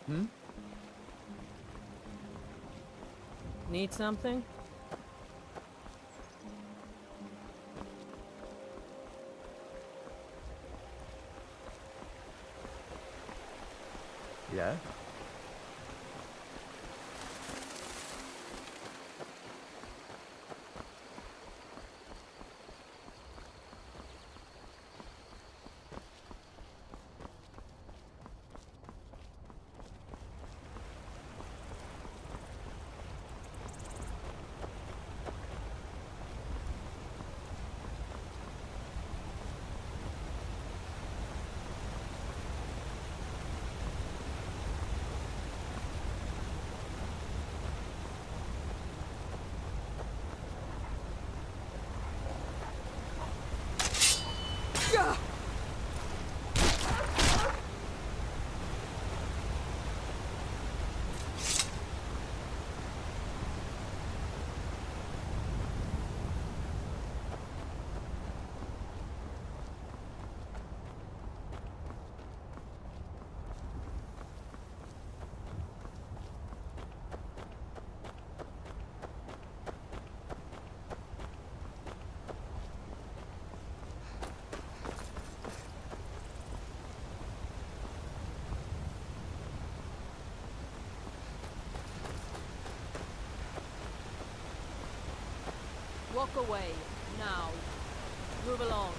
Hmm? Need something? Yeah? Walk away, now. Move along.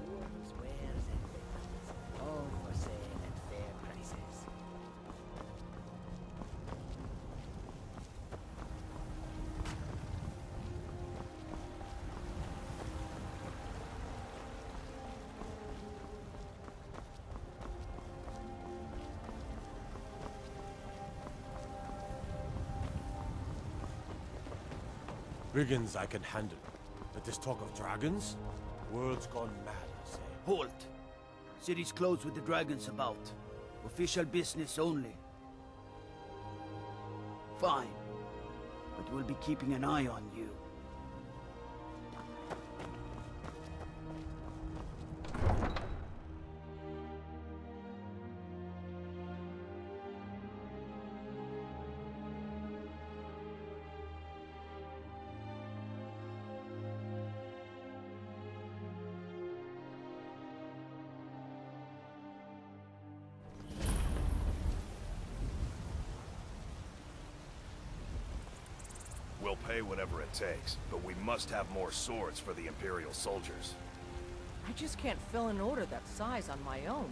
Dwarves, wares, and weapons, all for sale at fair prices. Brigands I can handle, but this talk of dragons? World's gone mad, I say. Halt! City's closed with the dragons about. Official business only. Fine. But we'll be keeping an eye on you. We'll pay whatever it takes, but we must have more swords for the Imperial soldiers. I just can't fill an order that size on my own.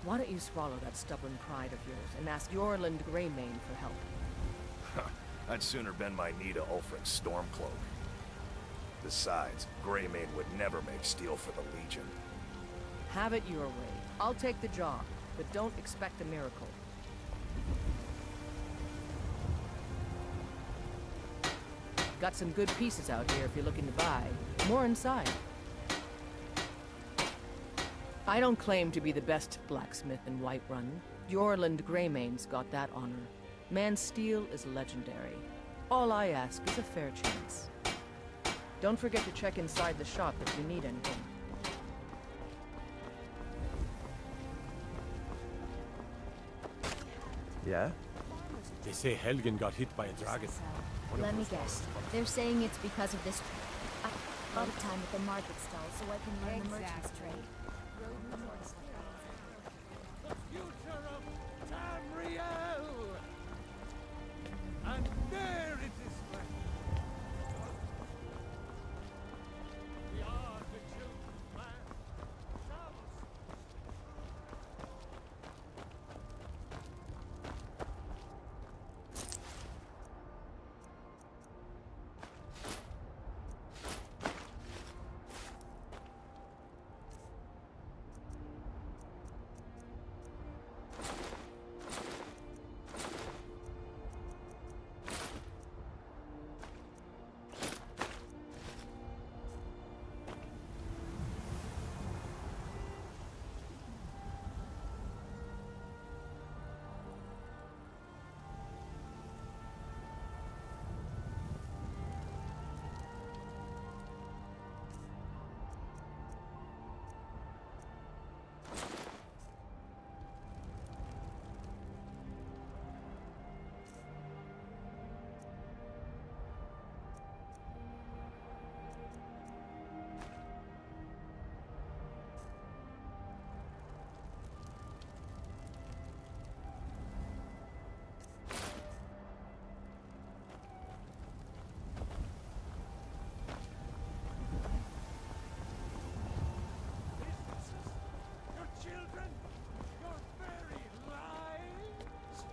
Why don't you swallow that stubborn pride of yours and ask Yorland Greymane for help? I'd sooner bend my knee to Ulfric's Stormcloak. Besides, Greymane would never make steel for the Legion. Have it your way. I'll take the job, but don't expect a miracle. Got some good pieces out here if you're looking to buy. More inside. I don't claim to be the best blacksmith in Whiterun. Yorland Greymane's got that honor. Man's steel is legendary. All I ask is a fair chance. Don't forget to check inside the shop if you need anything. Yeah? Farmers They say Helgen got hit by a dragon. Let me guess. They're saying it's because of this. A lot of time at the market stall so I can learn the merchant's trade. The future of Tamriel! And there it is left. We are the children's land. Shouts. Children, your very lives?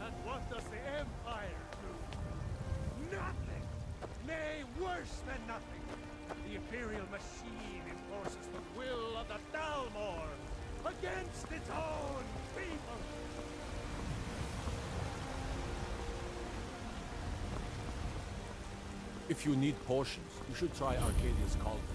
And what does the Empire do? Nothing! Nay, worse than nothing! The Imperial machine enforces the will of the Dalmor against its own people! If you need potions, you should try Arcadia's cauldron.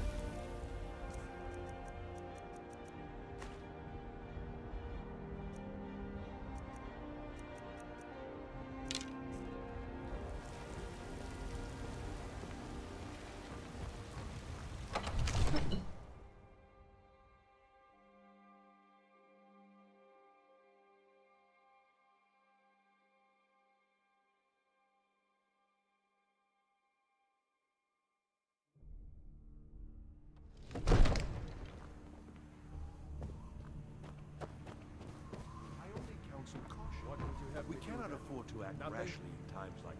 We cannot afford to act rashly in times like...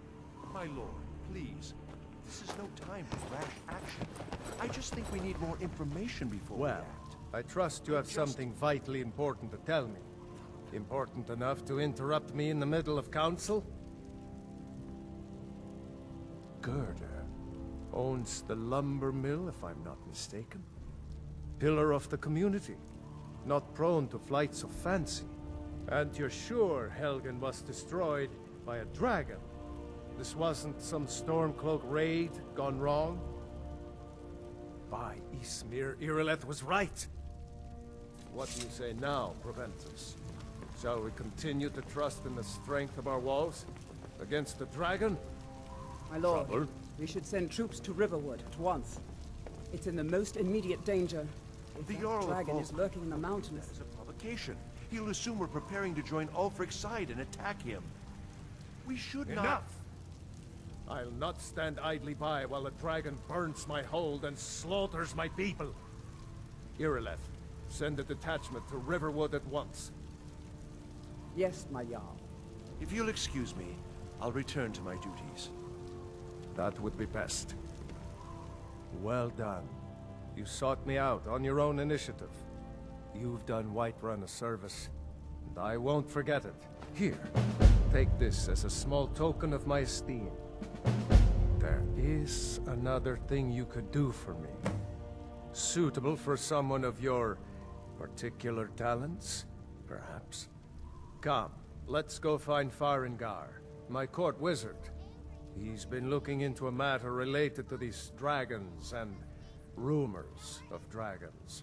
My lord, please. This is no time for rash action. I just think we need more information before we act. I trust you have something vitally important to tell me. Important enough to interrupt me in the middle of council? Gerda owns the lumber mill, if I'm not mistaken. Pillar of the community. Not prone to flights of fancy. And you're sure Helgen was destroyed by a dragon? This wasn't some Stormcloak raid gone wrong? By Ysmir, Irileth was right! What do you say now, Proventus? Shall we continue to trust in the strength of our walls? Against the dragon? My lord, Trouble? we should send troops to Riverwood at once. It's in the most immediate danger. If The that Jarl of dragon is Volk- lurking in the mountains. That is a provocation. He'll assume we're preparing to join Ulfric's side and attack him. We should not... Enough! I'll not stand idly by while the dragon burns my hold and slaughters my people. Irileth, send a detachment to Riverwood at once. Yes, my Jarl. If you'll excuse me, I'll return to my duties. That would be best. Well done. You sought me out on your own initiative. You've done Whiterun a service, and I won't forget it. Here, take this as a small token of my esteem. There is another thing you could do for me. Suitable for someone of your particular talents, perhaps. Come, let's go find Farengar, my court wizard. He's been looking into a matter related to these dragons and rumors of dragons.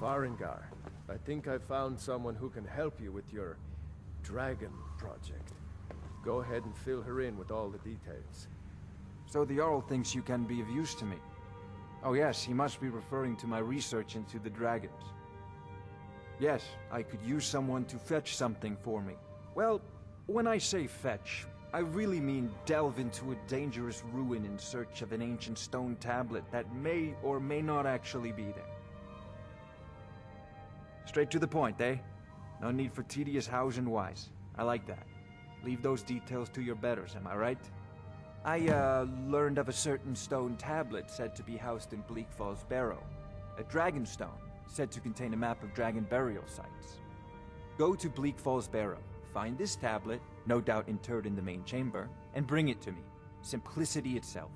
Farengar, I think I found someone who can help you with your dragon project. Go ahead and fill her in with all the details. So the Jarl thinks you can be of use to me. Oh yes, he must be referring to my research into the dragons. Yes, I could use someone to fetch something for me. Well, when I say fetch, I really mean delve into a dangerous ruin in search of an ancient stone tablet that may or may not actually be there. Straight to the point, eh? No need for tedious hows and whys. I like that. Leave those details to your betters, am I right? I, learned of a certain stone tablet said to be housed in Bleak Falls Barrow. A dragon stone, said to contain a map of dragon burial sites. Go to Bleak Falls Barrow, find this tablet, no doubt interred in the main chamber, and bring it to me. Simplicity itself.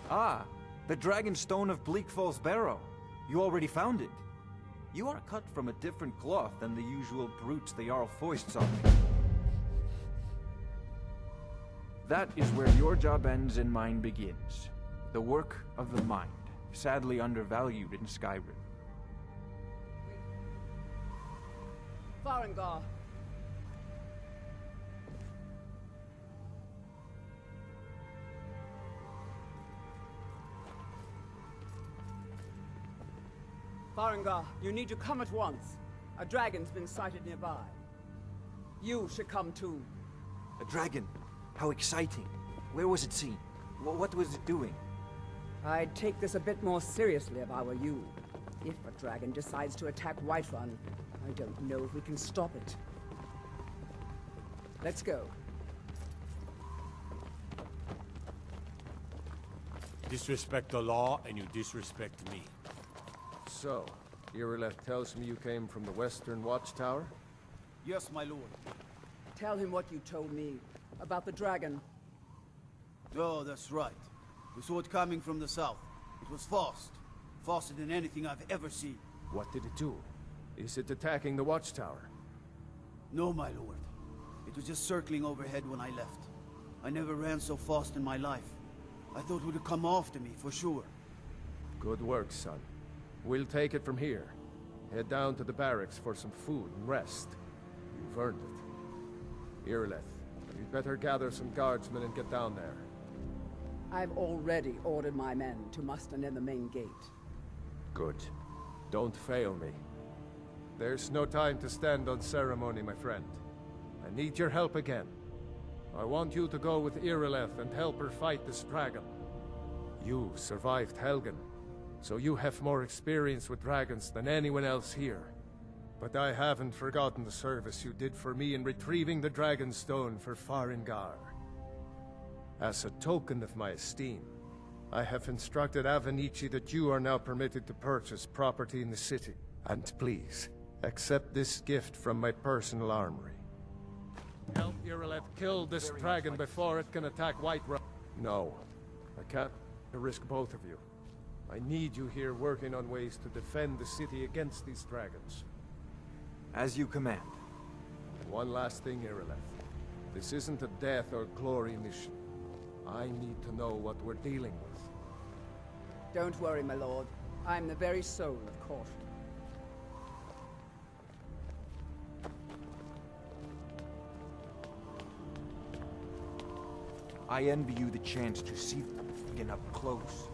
Ah, the dragon stone of Bleak Falls Barrow. You already found it. You are cut from a different cloth than the usual brutes the Jarl foists on me. That is where your job ends and mine begins. The work of the mind, sadly undervalued in Skyrim. Farengar. Farengar, you need to come at once. A dragon's been sighted nearby. You should come too. A dragon? How exciting. Where was it seen? What was it doing? I'd take this a bit more seriously if I were you. If a dragon decides to attack Whiterun, I don't know if we can stop it. Let's go. Disrespect the law, and you disrespect me. So, Irileth tells me you came from the Western Watchtower? Yes, my lord. Tell him what you told me about the dragon. Oh, that's right. We saw it coming from the south. It was fast. Faster than anything I've ever seen. What did it do? Is it attacking the Watchtower? No, my lord. It was just circling overhead when I left. I never ran so fast in my life. I thought it would come after me, for sure. Good work, son. We'll take it from here. Head down to the barracks for some food and rest. You've earned it. Irileth, you'd better gather some guardsmen and get down there. I've already ordered my men to muster near the main gate. Good. Don't fail me. There's no time to stand on ceremony, my friend. I need your help again. I want you to go with Irileth and help her fight this dragon. You survived Helgen, so you have more experience with dragons than anyone else here. But I haven't forgotten the service you did for me in retrieving the Dragon Stone for Farengar. As a token of my esteem, I have instructed Avenici that you are now permitted to purchase property in the city. And please, accept this gift from my personal armory. Help Irileth kill this dragon before it can attack Whiterun. No, I can't risk both of you. I need you here working on ways to defend the city against these dragons. As you command. One last thing, Irileth. This isn't a death or glory mission. I need to know what we're dealing with. Don't worry, my lord. I'm the very soul of caution. I envy you the chance to see them up close.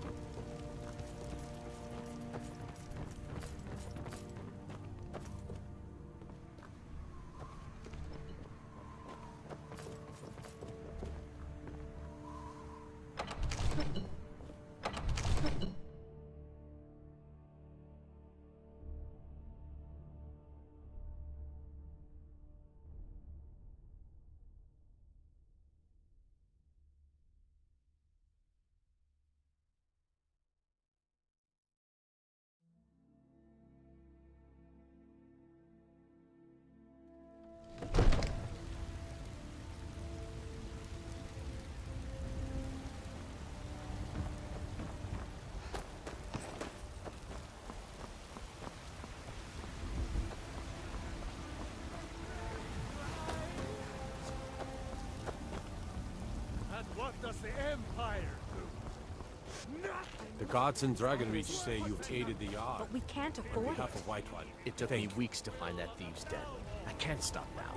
And what does the Empire do? The gods in Dragonreach say you've aided the Yard. But we can't On afford it. behalf of Whiterun. It took me weeks to find that thieves' den. I can't stop now.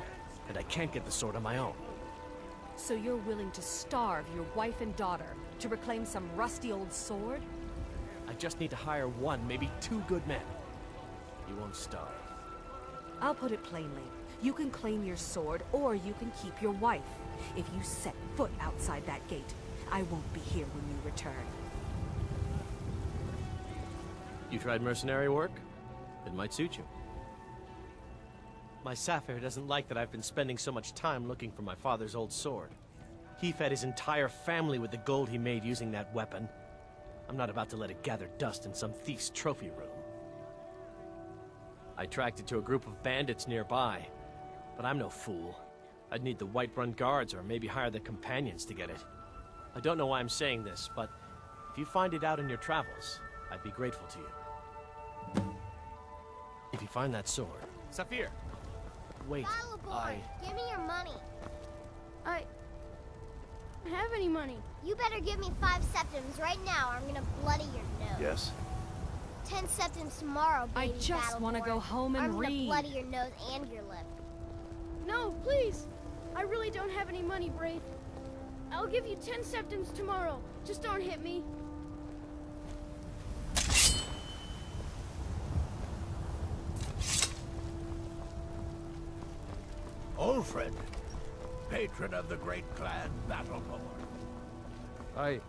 And I can't get the sword on my own. So you're willing to starve your wife and daughter to reclaim some rusty old sword? I just need to hire one, maybe 2 good men. You won't starve. I'll put it plainly. You can claim your sword, or you can keep your wife. If you set foot outside that gate, I won't be here when you return. You tried mercenary work? It might suit you. My Sapphire doesn't like that I've been spending so much time looking for my father's old sword. He fed his entire family with the gold he made using that weapon. I'm not about to let it gather dust in some thief's trophy room. I tracked it to a group of bandits nearby, but I'm no fool. I'd need the Whiterun guards or maybe hire the companions to get it. I don't know why I'm saying this, but if you find it out in your travels, I'd be grateful to you. If you find that sword... Saphir! Wait, Battle boy, give me your money. I don't have any money. You better give me 5 septims right now or I'm gonna bloody your nose. Yes. 10 septims tomorrow, baby. I just want to go home and I'm gonna read. bloody your nose and your lip. No, please. I really don't have any money, Brave. I'll give you 10 septims tomorrow. Just don't hit me. Ulfred, patron of the great clan Battleborn. Aye.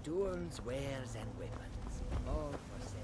Tools, wares, and weapons. All for sale.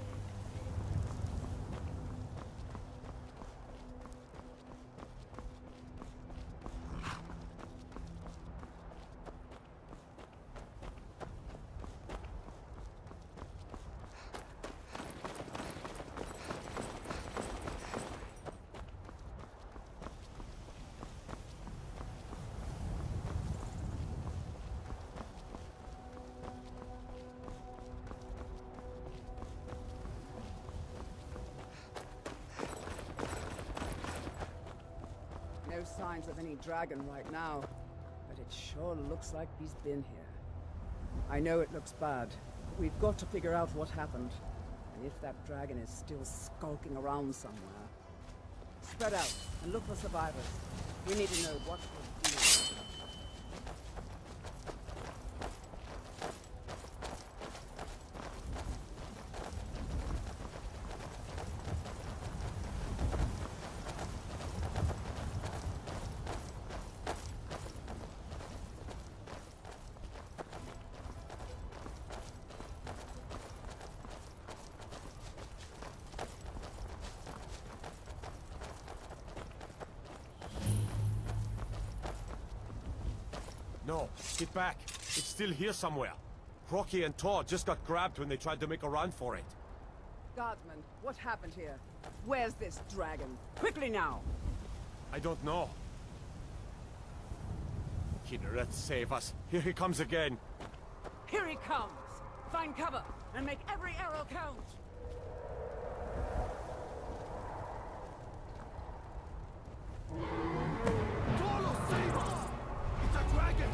No signs of any dragon right now, but it sure looks like he's been here. I know it looks bad, but we've got to figure out what happened, and if that dragon is still skulking around somewhere. Spread out and look for survivors. We need to know what we're doing. No, get back. It's still here somewhere. Rocky and Todd just got grabbed when they tried to make a run for it. Guardsman, what happened here? Where's this dragon? Quickly now! I don't know. Kinneret, save us. Here he comes again. Here he comes! Find cover and make every arrow count! Tolo, save us! It's a dragon!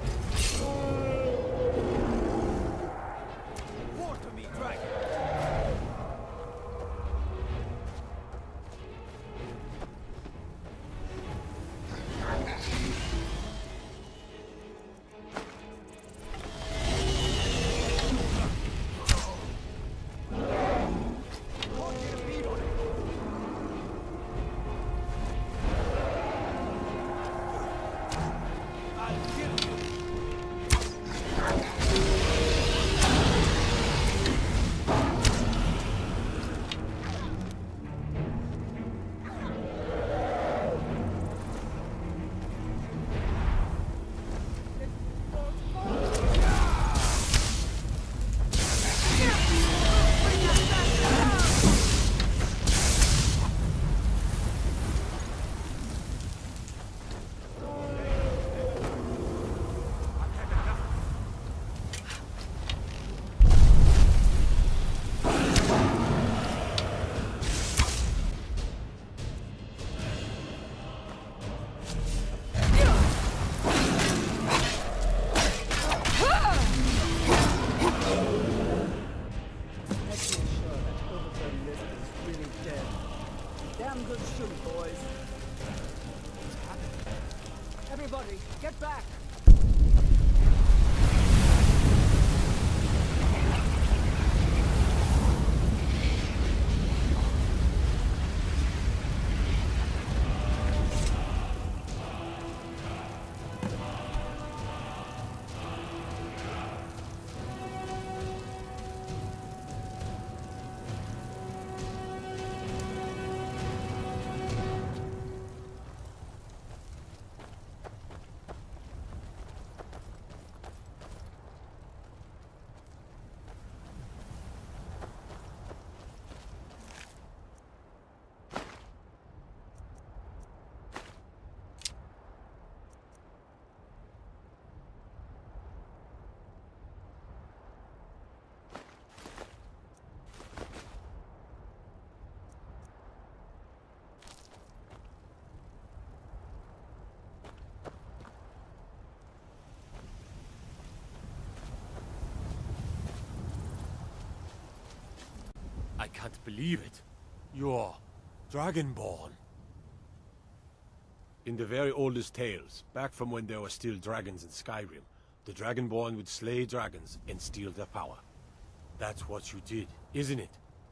War to me, dragon! Damn good shoot, boys. Everybody, get back! I can't believe it. You're Dragonborn. In the very oldest tales, back from when there were still dragons in Skyrim, the Dragonborn would slay dragons and steal their power. That's what you did, isn't it?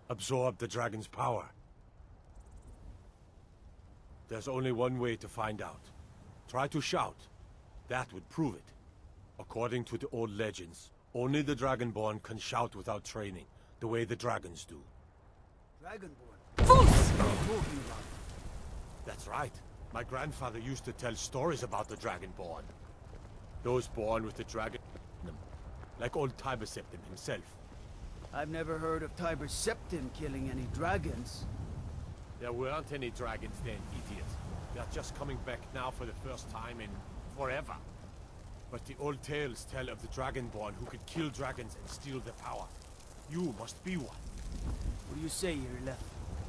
Absorb the dragon's power. There's only one way to find out. Try to shout. That would prove it. According to the old legends, only the Dragonborn can shout without training, the way the dragons do. Dragonborn? What are you talking about? That's right. My grandfather used to tell stories about the Dragonborn. Those born with the dragon... like old Tiber Septim himself. I've never heard of Tiber Septim killing any dragons. There weren't any dragons then, idiot. They're just coming back now for the first time in... forever. But the old tales tell of the Dragonborn who could kill dragons and steal their power. You must be one. What do you say, Irleth?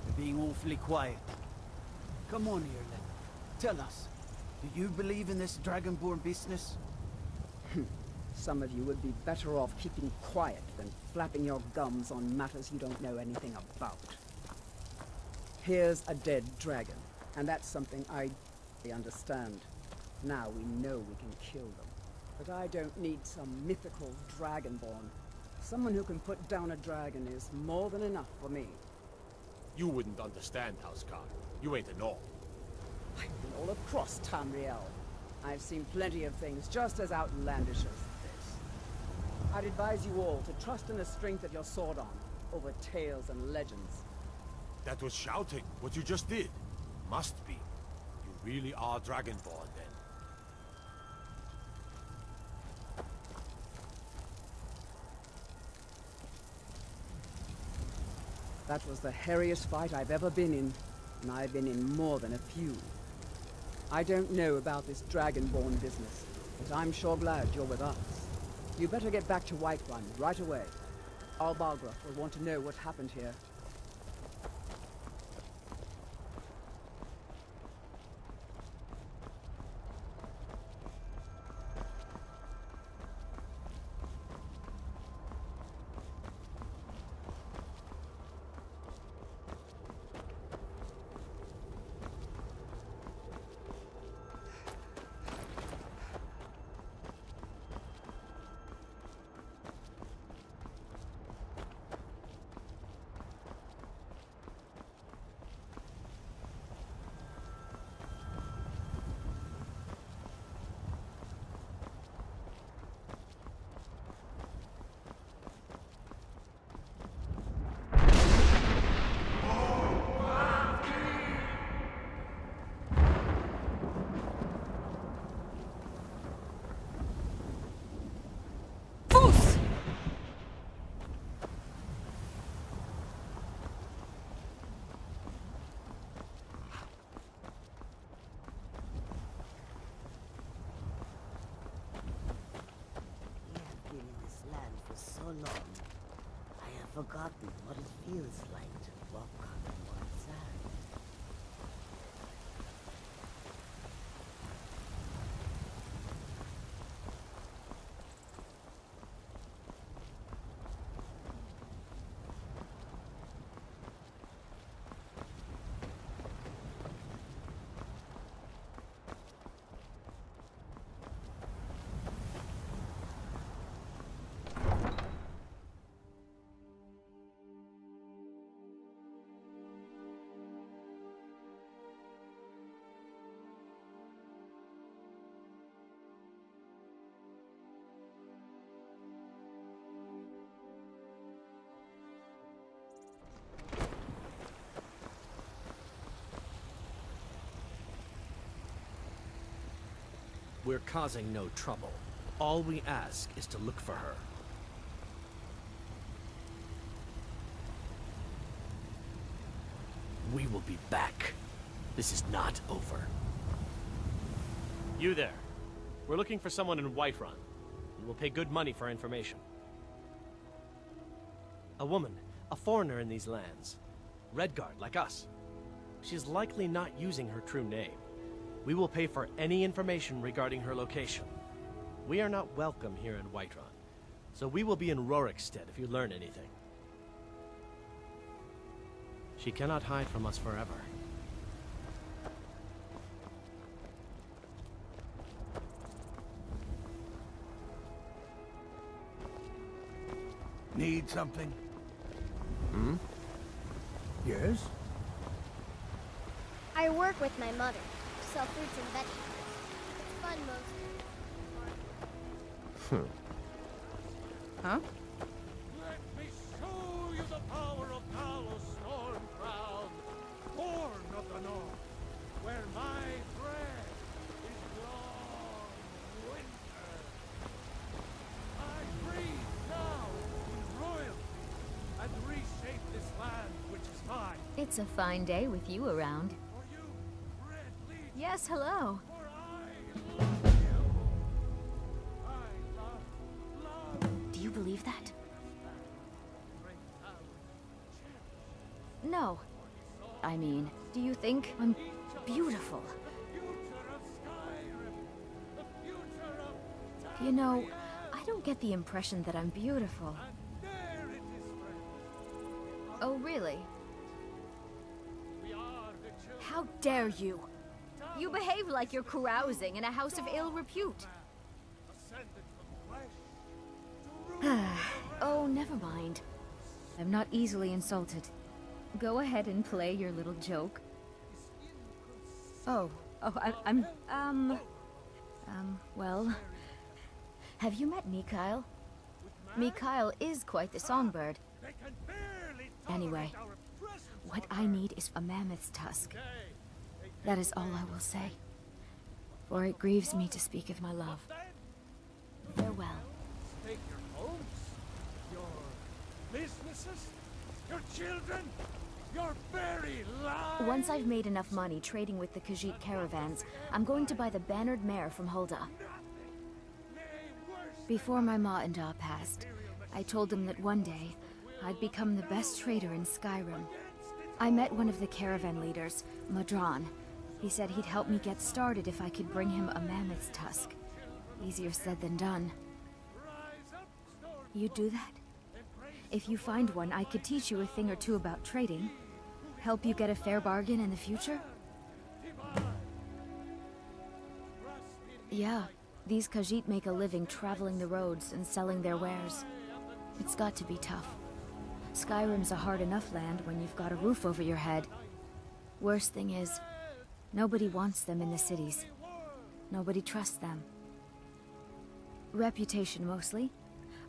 You're being awfully quiet. Come on, Irleth. Tell us. Do you believe in this Dragonborn business? Some of you would be better off keeping quiet than flapping your gums on matters you don't know anything about. Here's a dead dragon, and that's something I understand. Now we know we can kill them. But I don't need some mythical Dragonborn. Someone who can put down a dragon is more than enough for me. You wouldn't understand, Housecarl. You ain't a North. I've been all across Tamriel. I've seen plenty of things just as outlandish as this. I'd advise you all to trust in the strength of your sword arm over tales and legends. That was shouting, what you just did. Must be. You really are Dragonborn, then. That was the hairiest fight I've ever been in, and I've been in more than a few. I don't know about this Dragonborn business, but I'm sure glad you're with us. You better get back to Whiterun right away. Albalgraf will want to know what happened here. So long, I have forgotten what it feels like to walk on one side. we're causing no trouble. All we ask is to look for her. We will be back. This is not over. You there. We're looking for someone in Whiterun. We will pay good money for information. A woman, a foreigner in these lands. Redguard, like us. She's likely not using her true name. We will pay for any information regarding her location. We are not welcome here in Whiterun, so we will be in Rorikstead if you learn anything. She cannot hide from us forever. Need something? Hmm? Yes? I work with my mother. Sell fruits and vegetables. It's fun mostly. Huh? Let me show you the power of Talos Stormcrown, born of the north, where my bread is long winter. I breathe now in royalty and reshape this land which is mine. It's a fine day with you around. For you, Red Legion, Yes, hello. for I love you. I love Do you believe that? great power. No. I mean, do you think I'm beautiful? The future of Skyrim, the future of You know, I don't get the impression that I'm beautiful. and there it is, friends. Oh, really? We are the children How dare you? You behave like you're carousing in a house of ill repute. ascended from flesh to rule. Oh, never mind. I'm not easily insulted. Go ahead and play your little joke. Oh, well... Have you met Mikhail? Mikhail is quite the songbird. They can barely Anyway, tolerate our presence what on I Earth. need is a mammoth's tusk. Today, they take That is all I will say. For it grieves me to speak of my love. then Farewell. take your homes, your businesses, your children, your very lives. Once I've made enough money trading with the Khajiit caravans, I'm going to buy the bannered mare from Hulda. Before my ma and Da passed, I told them that one day, I'd become the best trader in Skyrim. I met one of the caravan leaders, Madran. He said he'd help me get started if I could bring him a mammoth's tusk. Easier said than done. You'd do that? If you find one, I could teach you a thing or two about trading. Help you get a fair bargain in the future? Yeah, these Khajiit make a living traveling the roads and selling their wares. It's got to be tough. Skyrim's a hard enough land when you've got a roof over your head. Worst thing is, nobody wants them in the cities. Nobody trusts them. Reputation mostly.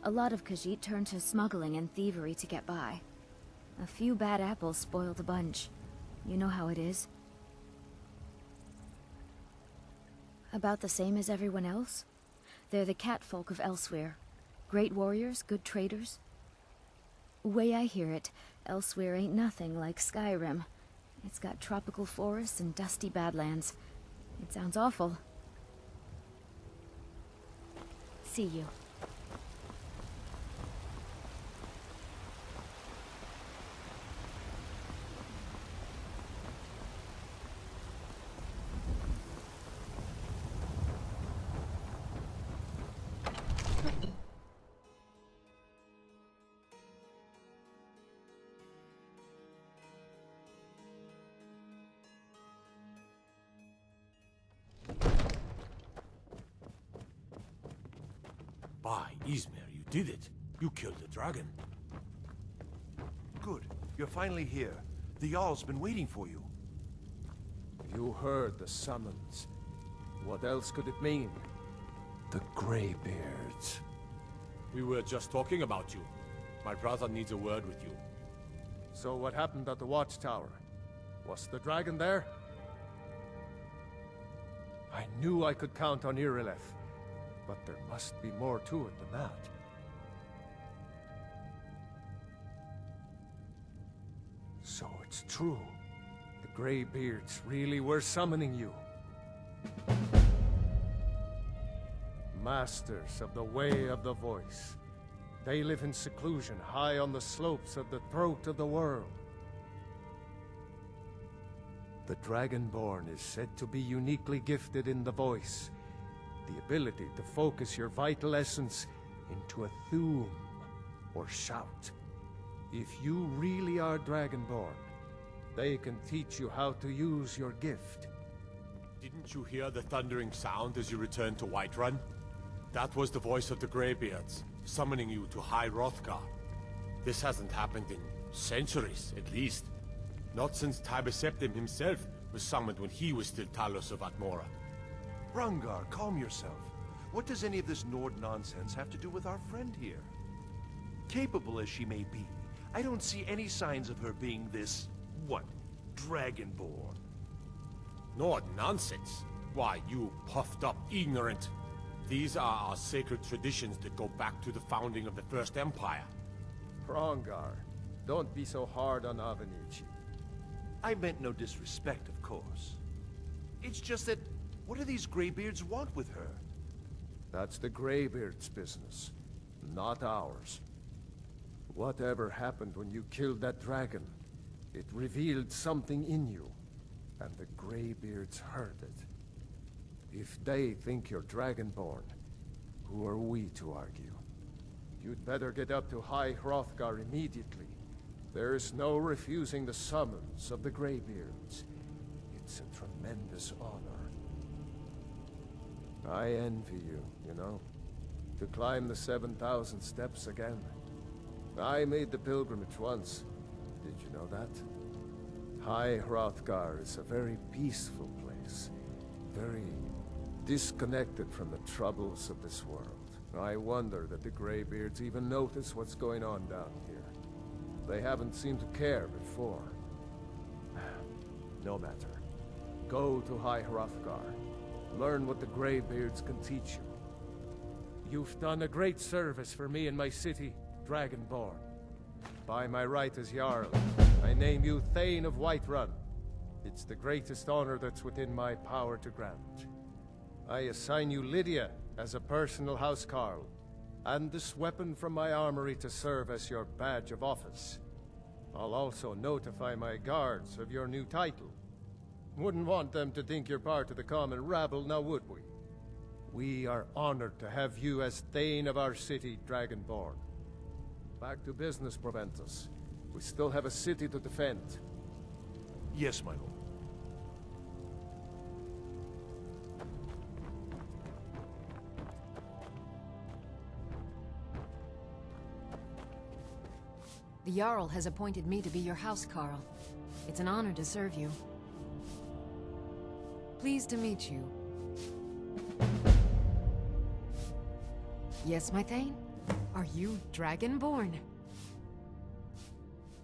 A lot of Khajiit turn to smuggling and thievery to get by. A few bad apples spoil the bunch. You know how it is. About the same as everyone else. They're the catfolk of Elsewhere. Great warriors, good traders. Way I hear it, Elsewhere ain't nothing like Skyrim. It's got tropical forests and dusty badlands. It sounds awful. See you. By Izmir, you did it. You killed the dragon. Good. You're finally here. The Jarl's been waiting for you. You heard the summons. What else could it mean? The Greybeards. We were just talking about you. My brother needs a word with you. So what happened at the watchtower? Was the dragon there? I knew I could count on Irileth, but there must be more to it than that. So it's true. The Greybeards really were summoning you. Masters of the Way of the Voice. They live in seclusion high on the slopes of the throat of the world. The Dragonborn is said to be uniquely gifted in the voice, the ability to focus your vital essence into a thum, or shout. If you really are Dragonborn, they can teach you how to use your gift. Didn't you hear the thundering sound as you returned to Whiterun? That was the voice of the Greybeards, summoning you to High Hrothgar. This hasn't happened in centuries, at least. Not since Tiber Septim himself was summoned when he was still Talos of Atmora. Hrongar, calm yourself. What does any of this Nord nonsense have to do with our friend here? Capable as she may be, I don't see any signs of her being this, what, Dragonborn? Nord nonsense? Why, you puffed up ignorant. These are our sacred traditions that go back to the founding of the First Empire. Hrongar, don't be so hard on Avenici. I meant no disrespect, of course. It's just that, what do these Greybeards want with her? That's the Greybeards' business, not ours. Whatever happened when you killed that dragon, it revealed something in you, and the Greybeards heard it. If they think you're Dragonborn, who are we to argue? You'd better get up to High Hrothgar immediately. There's no refusing the summons of the Greybeards. It's a tremendous honor. I envy you, you know. To climb the 7,000 steps again. I made the pilgrimage once. Did you know that? High Hrothgar is a very peaceful place. Very disconnected from the troubles of this world. I wonder that the Greybeards even notice what's going on down here. They haven't seemed to care before. No matter. Go to High Hrothgar. Learn what the Greybeards can teach you. You've done a great service for me and my city, Dragonborn. By my right as Jarl, I name you Thane of Whiterun. It's the greatest honor that's within my power to grant. I assign you Lydia as a personal housecarl, and this weapon from my armory to serve as your badge of office. I'll also notify my guards of your new title. Wouldn't want them to think you're part of the common rabble, now would we? We are honored to have you as Thane of our city, Dragonborn. Back to business, Proventus. We still have a city to defend. Yes, my lord. The Jarl has appointed me to be your housecarl. It's an honor to serve you. Pleased to meet you. Yes, my Thane? Are you Dragonborn?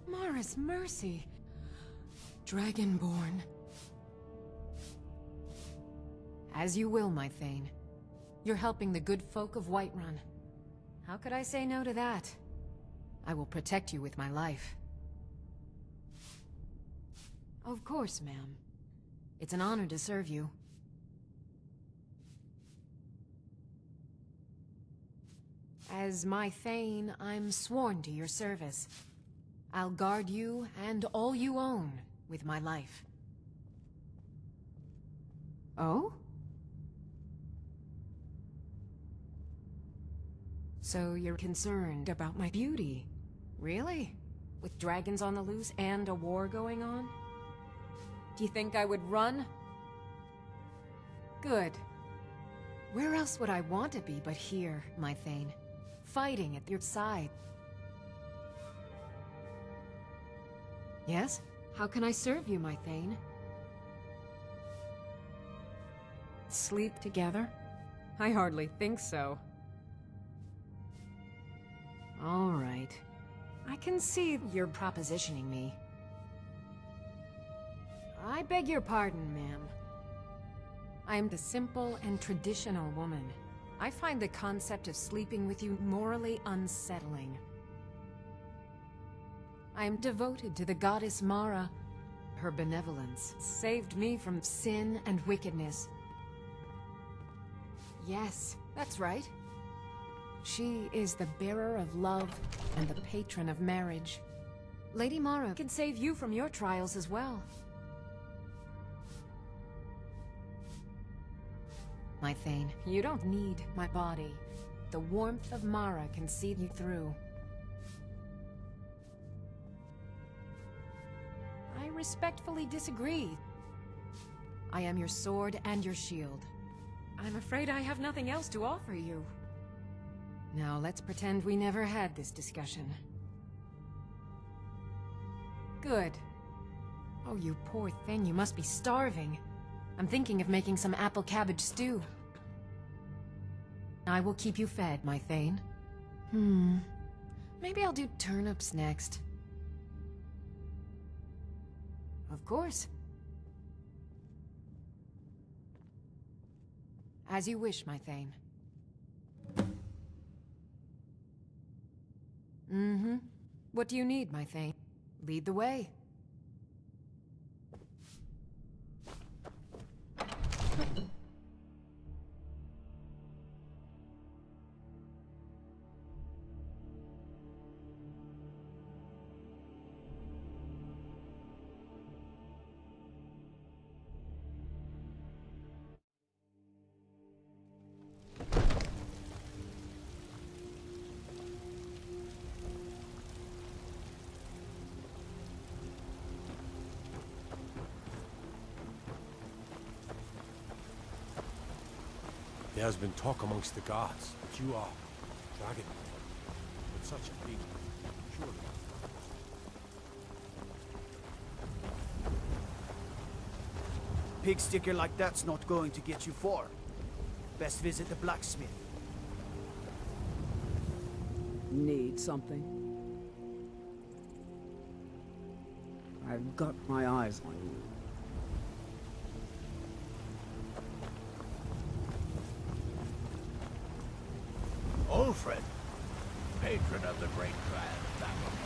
Maris Mercy. Dragonborn. As you will, my Thane. You're helping the good folk of Whiterun. How could I say no to that? I will protect you with my life. Of course, ma'am. It's an honor to serve you. As my Thane, I'm sworn to your service. I'll guard you and all you own with my life. Oh? So you're concerned about my beauty? Really? With dragons on the loose and a war going on? Do you think I would run? Good. Where else would I want to be but here, my Thane? Fighting at your side. Yes? How can I serve you, my Thane? Sleep together? I hardly think so. All right. I can see you're propositioning me. I beg your pardon, ma'am. I am the simple and traditional woman. I find the concept of sleeping with you morally unsettling. I am devoted to the goddess Mara. Her benevolence saved me from sin and wickedness. Yes, that's right. She is the bearer of love and the patron of marriage. Lady Mara can save you from your trials as well. My Thane, you don't need my body. The warmth of Mara can see you through. I respectfully disagree. I am your sword and your shield. I'm afraid I have nothing else to offer you. Now let's pretend we never had this discussion. Good. Oh, you poor thing, you must be starving. I'm thinking of making some apple cabbage stew. I will keep you fed, my Thane. Maybe I'll do turnips next. Of course. As you wish, my Thane. What do you need, my Thane? Lead the way. There has been talk amongst the guards that you are dragon. But such a thing, surely. Pig sticker like that's not going to get you far. Best visit the blacksmith. Need something? I've got my eyes on you. Ulfred, patron of the great Grand Family.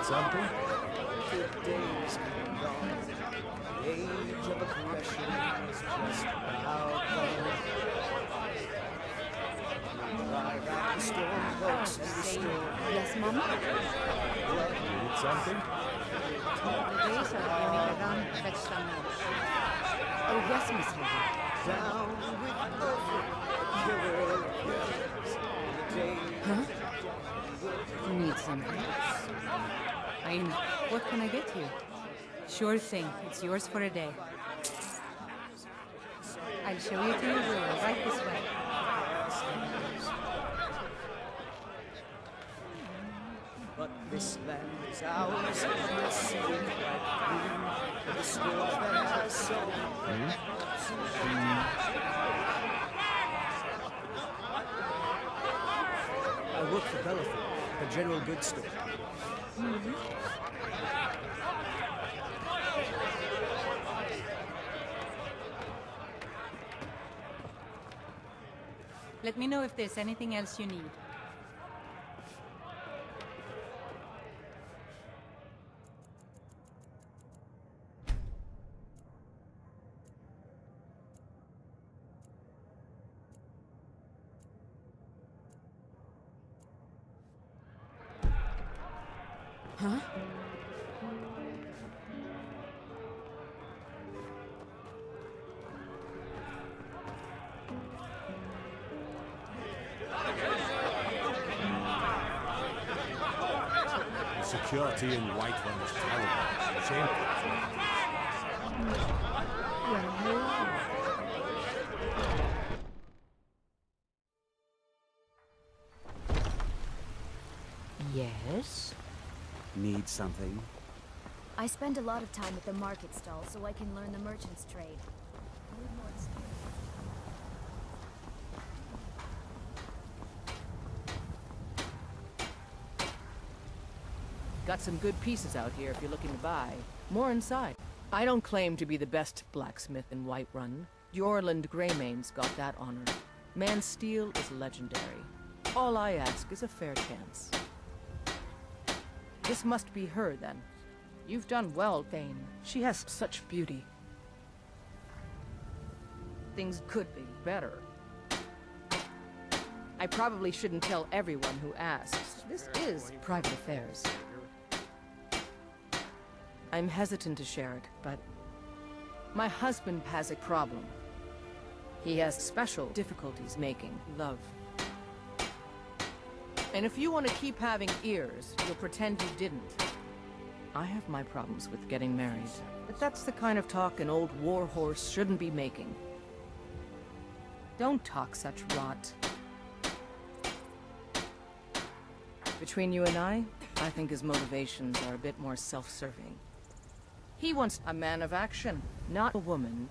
Something? Good days come gone. The age of aggression is just about gone. Dry wrap the storm cloaks and the storm. Yes, Mama? Need something? Oh, yes, Miss Hager. Down with the Huh? Need something? What can I get you? Sure thing. It's yours for a day. I'll show you to your room, right this way. But this land is ours, and the sea is bright blue. The scourge that has sown. I work for Bellathorpe, the general goods store. Let me know if there's anything else you need. Huh? The security in Whiterun is terrible. Shameful. Well, hello. Yes? Need something? I spend a lot of time at the market stall so I can learn the merchant's trade. Need more experience. Got some good pieces out here if you're looking to buy. More inside. I don't claim to be the best blacksmith in Whiterun. Yorland Greymane's got that honor. Man's steel is legendary. All I ask is a fair chance. This must be her, then. You've done well, Thane. She has such beauty. Things could be better. I probably shouldn't tell everyone who asks. This is private affairs. I'm hesitant to share it, but my husband has a problem. He has special difficulties making love. And if you want to keep having ears, you'll pretend you didn't. I have my problems with getting married, but that's the kind of talk an old warhorse shouldn't be making. Don't talk such rot. Between you and I think his motivations are a bit more self-serving. He wants a man of action, not a woman